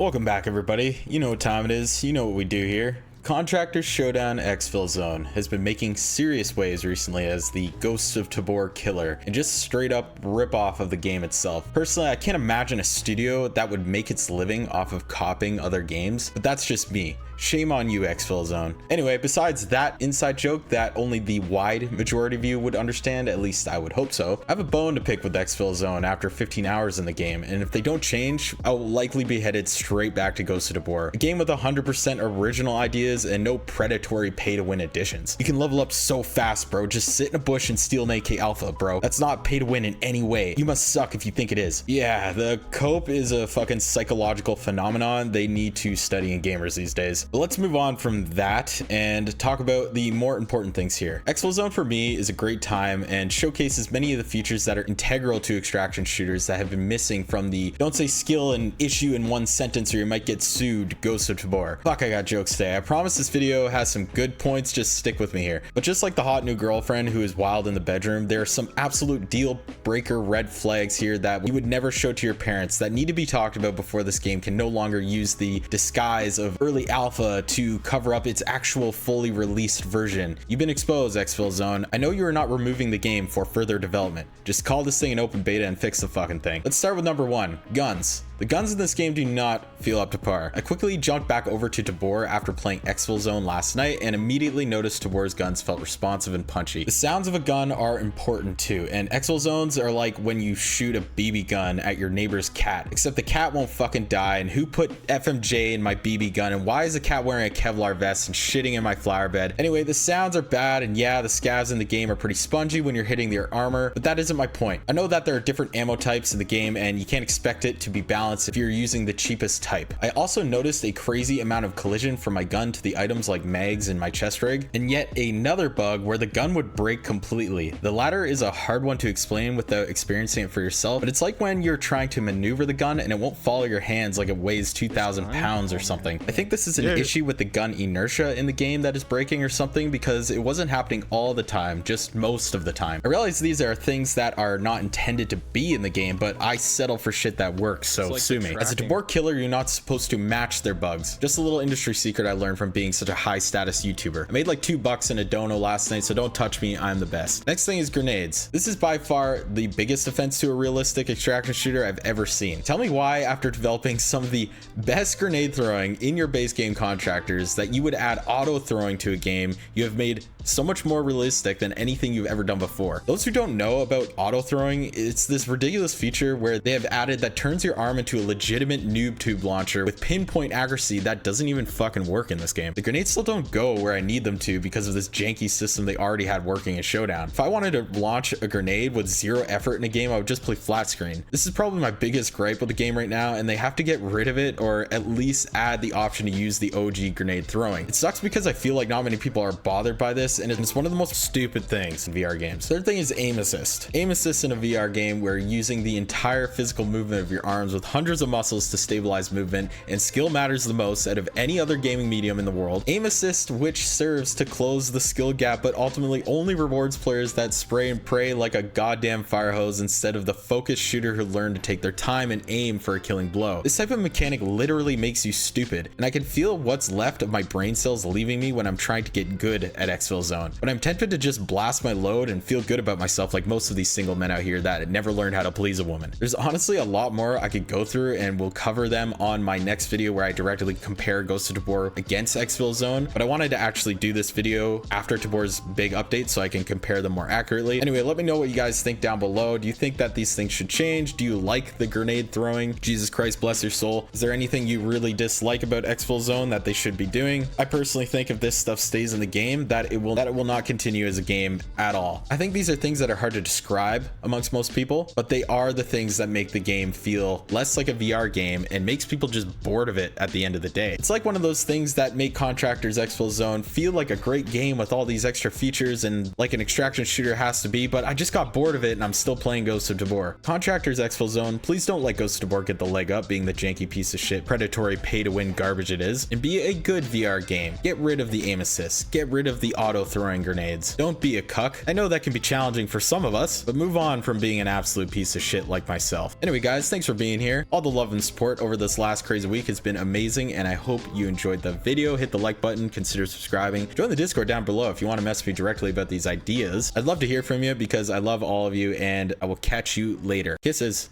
Welcome back, everybody. You know what time it is. You know what we do here. Contractor Showdown ExfilZone has been making serious waves recently as the Ghosts of Tabor killer and just straight up rip off of the game itself. Personally, I can't imagine a studio that would make its living off of copying other games, but that's just me. Shame on you, ExfilZone. Anyway, besides that inside joke that only the wide majority of you would understand, at least I would hope so, I have a bone to pick with ExfilZone after 15 hours in the game, and if they don't change, I'll likely be headed straight back to Ghosts of Tabor, a game with 100% original ideas and no predatory pay-to-win additions. You can level up so fast, bro. Just sit in a bush and steal an AK Alpha, bro. That's not pay-to-win in any way. You must suck if you think it is. Yeah, the cope is a fucking psychological phenomenon they need to study in gamers these days. But let's move on from that and talk about the more important things here. ExfilZone for me is a great time and showcases many of the features that are integral to extraction shooters that have been missing from the don't say skill and issue in one sentence or you might get sued Ghosts of Tabor. Fuck, I got jokes today. I promise this video has some good points, just stick with me here. But just like the hot new girlfriend who is wild in the bedroom, there are some absolute deal breaker red flags here that you would never show to your parents that need to be talked about before this game can no longer use the disguise of early alpha to cover up its actual fully released version. You've been exposed, ExfilZone. I know you are not removing the game for further development. Just call this thing an open beta and fix the fucking thing. Let's start with number one, guns. The guns in this game do not feel up to par. I quickly jumped back over to Tabor after playing ExfilZone last night and immediately noticed Tabor's guns felt responsive and punchy. The sounds of a gun are important too, and ExfilZones are like when you shoot a BB gun at your neighbor's cat, except the cat won't fucking die, and who put FMJ in my BB gun, and why is the cat wearing a Kevlar vest and shitting in my flower bed? Anyway, the sounds are bad, and yeah, the scavs in the game are pretty spongy when you're hitting their armor, but that isn't my point. I know that there are different ammo types in the game, and you can't expect it to be balanced if you're using the cheapest type. I also noticed a crazy amount of collision from my gun to the items like mags in my chest rig, and yet another bug where the gun would break completely. The latter is a hard one to explain without experiencing it for yourself, but it's like when you're trying to maneuver the gun and it won't follow your hands like it weighs 2,000 pounds or something. I think this is an issue with the gun inertia in the game that is breaking or something, because it wasn't happening all the time, just most of the time. I realize these are things that are not intended to be in the game, but I settle for shit that works, so sue me. As a Tabor killer, you're not supposed to match their bugs. Just a little industry secret I learned from being such a high status YouTuber. I made like $2 in a dono last night, so don't touch me, I'm the best. Next thing is grenades. This is by far the biggest offense to a realistic extraction shooter I've ever seen. Tell me why, after developing some of the best grenade throwing in your base game contractors, that you would add auto throwing to a game you have made so much more realistic than anything you've ever done before. Those who don't know about auto throwing, it's this ridiculous feature where they have added that turns your arm into a legitimate noob tube launcher with pinpoint accuracy that doesn't even fucking work in this game. The grenades still don't go where I need them to because of this janky system they already had working in Showdown. If I wanted to launch a grenade with zero effort in a game, I would just play flat screen. This is probably my biggest gripe with the game right now, and they have to get rid of it or at least add the option to use the OG grenade throwing. It sucks because I feel like not many people are bothered by this, and it's one of the most stupid things in VR games. Third thing is aim assist. Aim assist in a VR game where you're using the entire physical movement of your arms with hundreds of muscles to stabilize movement, and skill matters the most out of any other gaming medium in the world. Aim assist, which serves to close the skill gap but ultimately only rewards players that spray and pray like a goddamn fire hose instead of the focused shooter who learned to take their time and aim for a killing blow. This type of mechanic literally makes you stupid, and I can feel what's left of my brain cells leaving me when I'm trying to get good at ExfilZone. But I'm tempted to just blast my load and feel good about myself like most of these single men out here that never learned how to please a woman. There's honestly a lot more I could go through, and we'll cover them on my next video where I directly compare Ghosts of Tabor against ExfilZone, but I wanted to actually do this video after Tabor's big update so I can compare them more accurately. Anyway, let me know what you guys think down below. Do you think that these things should change? Do you like the grenade throwing? Jesus Christ, bless your soul. Is there anything you really dislike about ExfilZone that they should be doing? I personally think if this stuff stays in the game, that it will not continue as a game at all. I think these are things that are hard to describe amongst most people, but they are the things that make the game feel less like a VR game and makes people just bored of it at the end of the day. It's like one of those things that make Contractor's ExfilZone feel like a great game with all these extra features and like an extraction shooter has to be, but I just got bored of it and I'm still playing Ghosts of Tabor. Contractor's ExfilZone, please don't let Ghosts of Tabor get the leg up being the janky piece of shit predatory pay to win garbage it is, and be a good VR game. Get rid of the aim assist, get rid of the auto throwing grenades. Don't be a cuck. I know that can be challenging for some of us, but move on from being an absolute piece of shit like myself. Anyway guys, thanks for being here. here. All the love and support over this last crazy week has been amazing, and I hope you enjoyed the video. Hit the like button, consider subscribing, join the Discord down below if you want to message me directly about these ideas. I'd love to hear from you because I love all of you, and I will catch you later. Kisses.